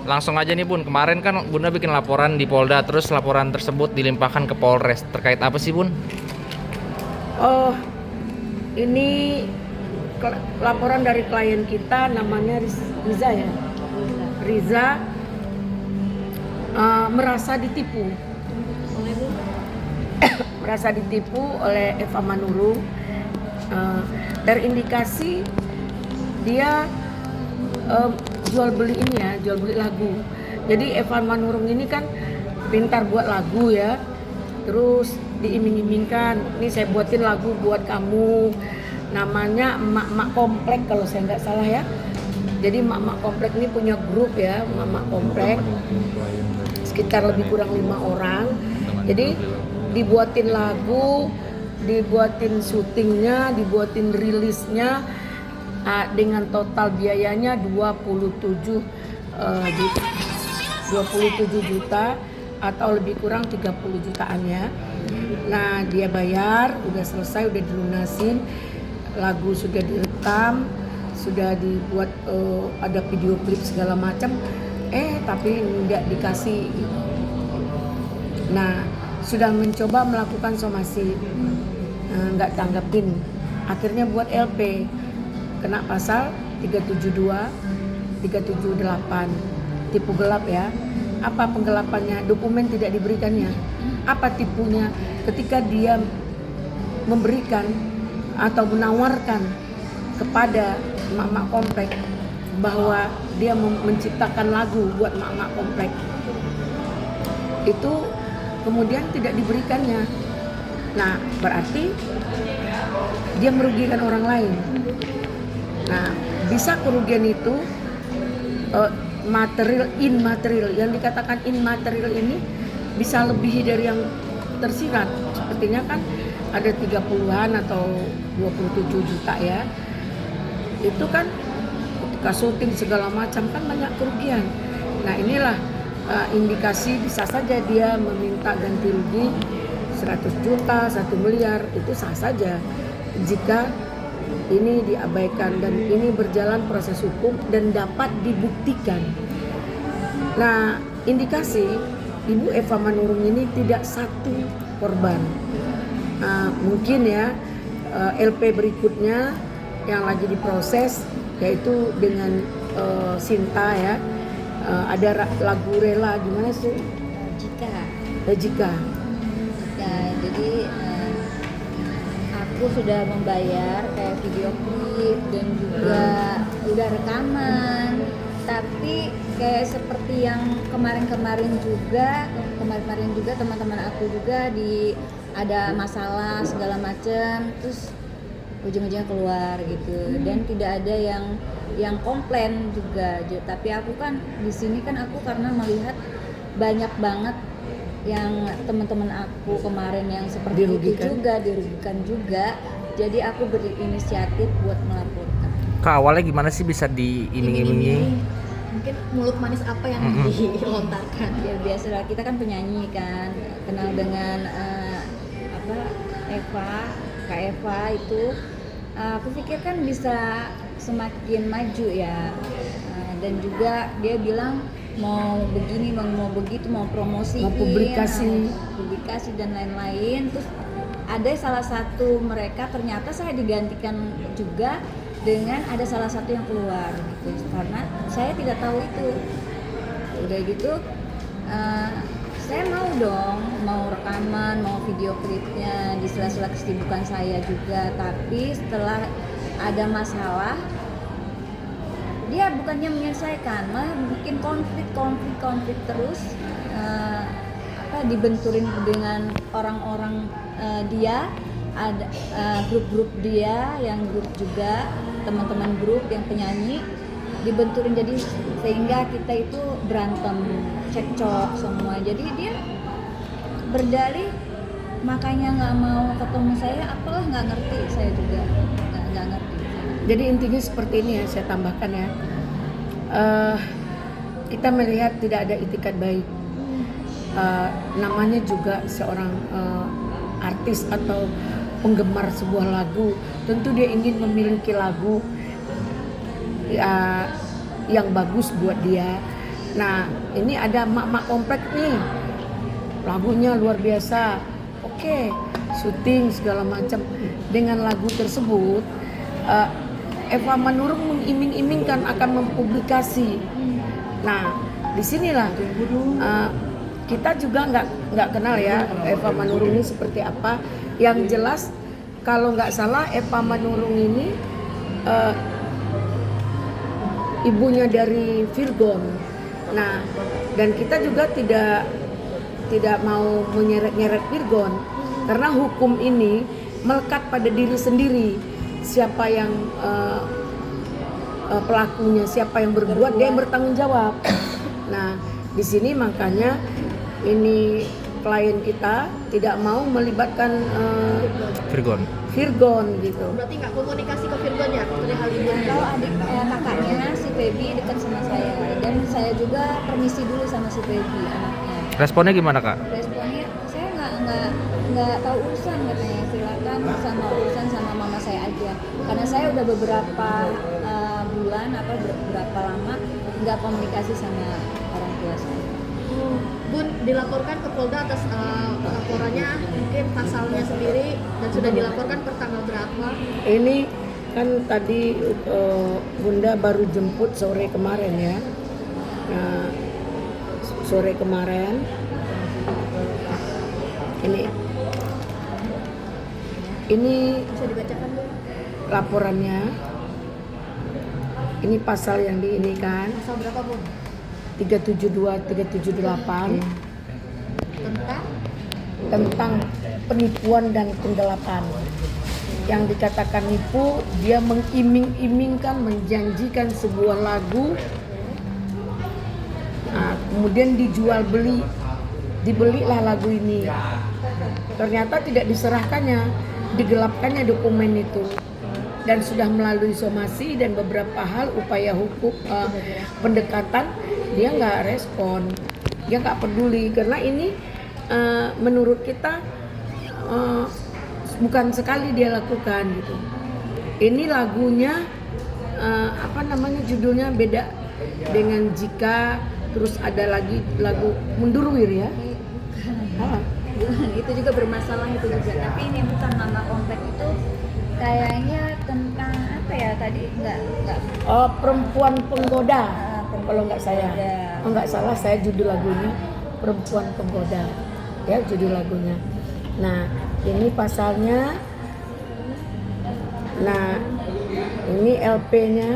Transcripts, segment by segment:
langsung aja nih Bun, kemarin kan Bunda bikin laporan di Polda, terus laporan tersebut dilimpahkan ke Polres. Terkait apa sih Bun? Oh, ini laporan dari klien kita, namanya Riza ya. Riza merasa ditipu. Merasa ditipu oleh Eva Manurung. Terindikasi dia jual beli ini ya, jual beli lagu. Jadi Eva Manurung ini kan pintar buat lagu ya. Terus diiming-imingkan, ini saya buatin lagu buat kamu, namanya Emak-Emak Komplek kalau saya nggak salah ya. Jadi Emak-Emak Komplek ini punya grup ya, Emak-Emak Komplek, sekitar lebih kurang 5 orang. Jadi dibuatin lagu, dibuatin syutingnya, dibuatin rilisnya, dengan total biayanya 27 juta atau lebih kurang 30 jutaan ya. Nah, dia bayar, udah selesai, udah dilunasin, lagu sudah direkam, sudah dibuat ada video klip segala macam, tapi nggak dikasih. Nah, sudah mencoba melakukan somasi, nggak tanggapin, akhirnya buat LP, kena pasal 372, 378, tipu gelap ya. Apa penggelapannya? Dokumen tidak diberikannya. Apa tipunya? Ketika dia memberikan atau menawarkan kepada Emak-Emak Komplek bahwa dia menciptakan lagu buat Emak-Emak Komplek, itu kemudian tidak diberikannya. Nah, berarti dia merugikan orang lain. Nah, bisa kerugian itu material, immaterial. Yang dikatakan immaterial ini bisa lebih dari yang tersirat. Sepertinya kan ada 30-an atau 27 juta ya. Itu kan ketika syuting segala macam kan banyak kerugian. Nah, inilah indikasi bisa saja dia meminta ganti rugi 100 juta, 1 miliar, itu sah saja jika ini diabaikan dan ini berjalan proses hukum dan dapat dibuktikan. Nah, indikasi Ibu Eva Manurung ini tidak satu korban. Mungkin ya LP berikutnya yang lagi diproses, yaitu dengan Sinta ya, ada lagu Rela, gimana sih? Jika. Ya, jadi aku sudah membayar kayak video klip dan juga udah rekaman, tapi kayak seperti yang kemarin juga teman-teman aku juga ada masalah segala macam, terus ujung-ujungnya keluar gitu, dan tidak ada yang komplain juga. Tapi aku kan di sini kan aku karena melihat banyak banget yang teman-teman aku kemarin yang seperti itu juga dirugikan juga, jadi aku berinisiatif buat melaporkan. Kak, awalnya gimana sih bisa diiming-imingi? Mungkin mulut manis apa yang dilontarkan? Ya biasalah, kita kan penyanyi kan, kenal dengan Kak Eva itu, aku pikir kan bisa semakin maju ya, dan juga dia bilang mau begini, mau begitu, mau promosi, mau publikasi dan lain-lain. Terus ada salah satu mereka, ternyata saya digantikan juga dengan ada salah satu yang keluar gitu, karena saya tidak tahu itu. Udah gitu saya mau rekaman, mau video klipnya di sela-sela kesibukan saya juga, tapi setelah ada masalah dia bukannya menyelesaikan, malah bikin konflik terus, dibenturin dengan orang-orang dia, ada grup-grup dia yang grup juga, teman-teman grup yang penyanyi dibenturin, jadi sehingga kita itu berantem, cekcok semua. Jadi dia berdalih makanya nggak mau ketemu saya, apalah, nggak ngerti, saya juga nggak ngerti. Jadi intinya seperti ini ya, saya tambahkan ya, kita melihat tidak ada itikat baik. Namanya juga seorang artis atau penggemar sebuah lagu, tentu dia ingin memiliki lagu yang bagus buat dia, Nah, ini ada mak-mak komplek nih, lagunya luar biasa. Oke, syuting segala macam. Dengan lagu tersebut, Eva Manurung mengiming-imingkan akan mempublikasi. Nah, disinilah kita juga nggak kenal ya Eva Manurung ini seperti apa. Yang jelas kalau nggak salah Eva Manurung ini ibunya dari Virgon. Nah, dan kita juga tidak mau menyeret-nyeret Virgon karena hukum ini melekat pada diri sendiri. Siapa yang pelakunya, siapa yang berbuat, dia yang bertanggung jawab. Nah, di sini makanya ini klien kita tidak mau melibatkan Virgon gitu. Berarti nggak komunikasi ke Virgon ya perihal ini? Kalau kakaknya si Feby dekat sama saya dan saya juga permisi dulu sama si Feby anaknya. Responnya gimana kak? Responnya saya nggak tahu urusan katanya, silakan sama urusan sama mama saya aja. Karena saya udah beberapa bulan beberapa lama nggak komunikasi sama orang tua saya. Bun, dilaporkan ke Polda atas laporannya, mungkin pasalnya sendiri, dan sudah dilaporkan per tanggal berapa? Ini kan tadi Bunda baru jemput sore kemarin ya. Nah, sore kemarin ini Bisa dibacakan Bu? laporannya. Ini pasal yang diinikan Pasal berapa Bun? 372 378 tentang penipuan dan penggelapan. Yang dikatakan nipu, dia mengiming-imingkan, menjanjikan sebuah lagu, nah, kemudian dibelilah lagu ini. Ternyata tidak diserahkannya, digelapkannya dokumen itu, dan sudah melalui somasi dan beberapa hal upaya hukum pendekatan, dia nggak respon, dia nggak peduli karena ini menurut kita bukan sekali dia lakukan gitu. Ini lagunya judulnya beda dengan Jika, terus ada lagi lagu Mundurwir ya. Itu juga bermasalah itu juga, tapi ini bukan nama komplek itu kayaknya tentang apa ya tadi nggak perempuan penggoda kalau nggak saya penggoda. nggak salah saya judul lagunya Perempuan Penggoda ya judul lagunya. Nah ini pasalnya, nah ini LP-nya.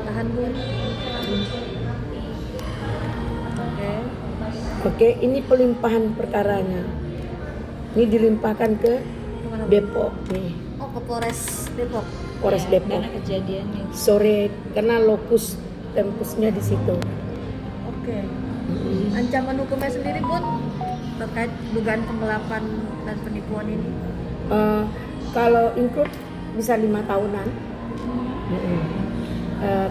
Tahan Bun. Oke, ini pelimpahan perkaranya. Ini dilimpahkan ke Depok nih. Oh, ke Polres Depok. Polres Ya, Depok. karena kejadiannya. Sore karena lokus tempusnya di situ. Oke. Ancaman hukumnya sendiri Bun terkait dugaan penggelapan dan penipuan ini? Kalau include bisa 5 tahunan.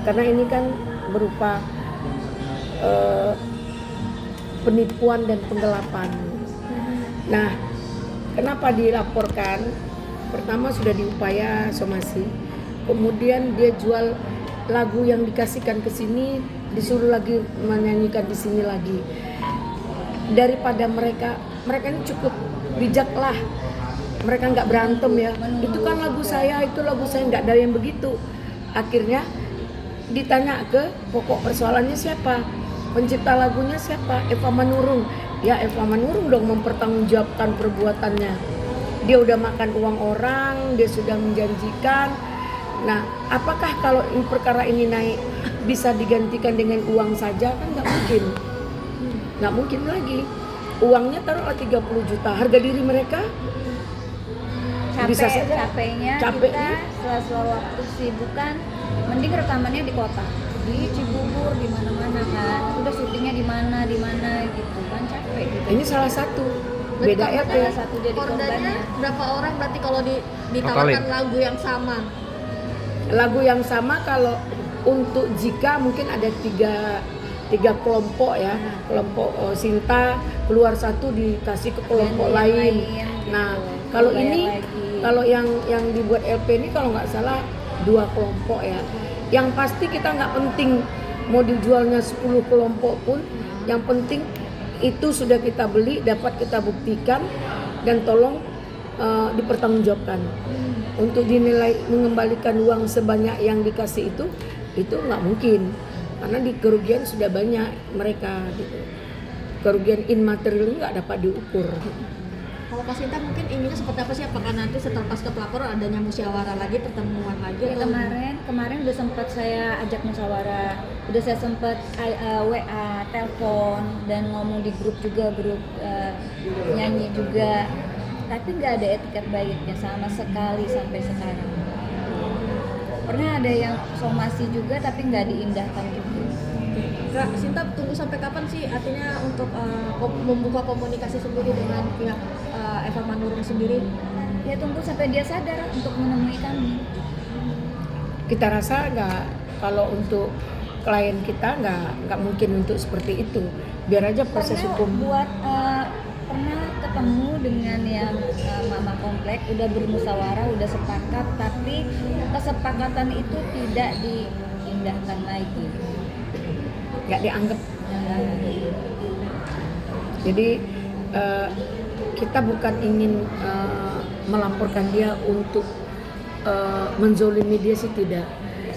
Karena ini kan berupa penipuan dan penggelapan. Nah, kenapa dilaporkan? Pertama sudah diupaya somasi, kemudian dia jual lagu yang dikasihkan ke sini, disuruh lagi menyanyikan di sini lagi. Daripada mereka ini cukup bijak lah, mereka nggak berantem ya. Itu kan lagu saya, itu lagu saya, nggak ada yang begitu. Akhirnya ditanya ke pokok persoalannya siapa? Pencipta lagunya siapa? Eva Manurung. Ya Eva Manurung dong mempertanggungjawabkan perbuatannya. Dia udah makan uang orang, dia sudah menjanjikan. Nah, apakah kalau perkara ini naik bisa digantikan dengan uang saja? Kan nggak mungkin. Nggak mungkin lagi. Uangnya taruhlah 30 juta. Harga diri mereka bisa saja. Capeknya Capeknya. kita setelah waktu sibukan, mending rekamannya di kota, di Cibubur, di mana-mana kan. Udah syutingnya di mana gitu kan, capek gitu. Ini salah satu. Beda Berarti RT. Salah satu jadi korbannya korbannya. berapa orang berarti kalau ditawarkan lagu yang sama? Lagu yang sama kalau untuk Jika mungkin ada tiga kelompok ya, kelompok Sinta keluar satu dikasih ke kelompok Yang lain. gitu. Nah kalau Bayar ini lagi. kalau yang dibuat LP ini kalau nggak salah 2 kelompok ya. Yang pasti kita nggak penting mau dijualnya 10 kelompok pun, yang penting itu sudah kita beli, dapat kita buktikan, dan tolong dipertanggungjawabkan. Untuk dinilai mengembalikan uang sebanyak yang dikasih itu nggak mungkin, karena di kerugian sudah banyak mereka gitu. Kerugian immaterial nggak dapat diukur. Kalau Kak Sinta mungkin inginnya seperti apa sih? Apakah nanti setelah pasca pelapor adanya musyawarah lagi, pertemuan lagi? Ya, atau kemarin udah sempat saya ajak musyawarah, udah saya sempat WA, telepon, dan ngomong di grup juga, nyanyi juga, tapi nggak ada etiket baiknya sama sekali sampai sekarang. Pernah ada yang somasi juga tapi nggak diindahkan gitu. Kak Sinta tunggu sampai kapan sih artinya untuk membuka komunikasi sendiri dengan pihak Eva Manurung sendiri? Ya tunggu sampai dia sadar untuk menemui kami. Kita rasa nggak, kalau untuk klien kita nggak mungkin untuk seperti itu. Biar aja proses Karena hukum. pernah ketemu dengan yang mama komplek, udah bermusyawarah, udah sepakat, tapi kesepakatan itu tidak diindahkan lagi. Nggak dianggap. Jadi kita bukan ingin melaporkan dia untuk menzolimi dia sih, tidak.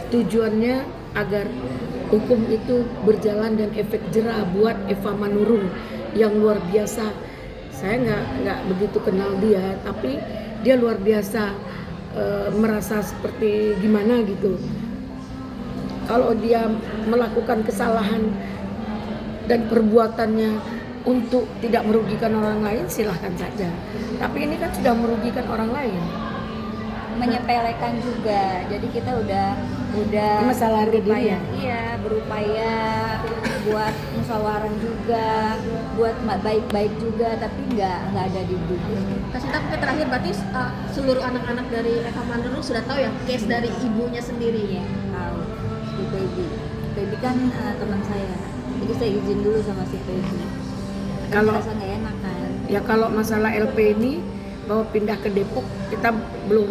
Tujuannya agar hukum itu berjalan dan efek jerah buat Eva Manurung yang luar biasa. Saya nggak begitu kenal dia, tapi dia luar biasa, merasa seperti gimana gitu. Kalau dia melakukan kesalahan dan perbuatannya untuk tidak merugikan orang lain, silahkan saja. Tapi ini kan sudah merugikan orang lain. Menyepelekan juga, jadi kita udah Masalah harga diri ya? Iya, berupaya buat musyawarah juga, buat baik-baik juga, tapi nggak ada di buku. Kak Sinta mungkin terakhir berarti seluruh anak-anak dari Eva Manurung sudah tahu ya case dari ibunya sendiri ya? Tahu si Baby kan teman saya, jadi saya izin dulu sama si Baby. Kalau- Rasa nggak enak kan? Ya kalau masalah LP ini bahwa pindah ke Depok, kita belum,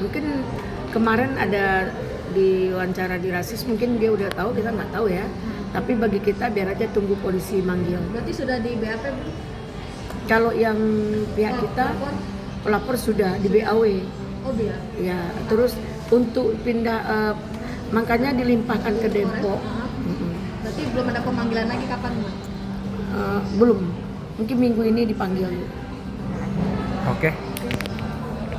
mungkin kemarin ada di wawancara di Rasis, mungkin dia udah tahu, kita nggak tahu ya. Tapi bagi kita biar aja tunggu polisi manggil. Berarti sudah di BAP Bu? Kalau yang pihak kita Pelapor? pelapor sudah di BAW. Oh biar. Ya, terus untuk pindah makanya dilimpahkan ke Depok. Berarti belum ada pemanggilan lagi, kapan Bu? Belum. Mungkin minggu ini dipanggil. Oke.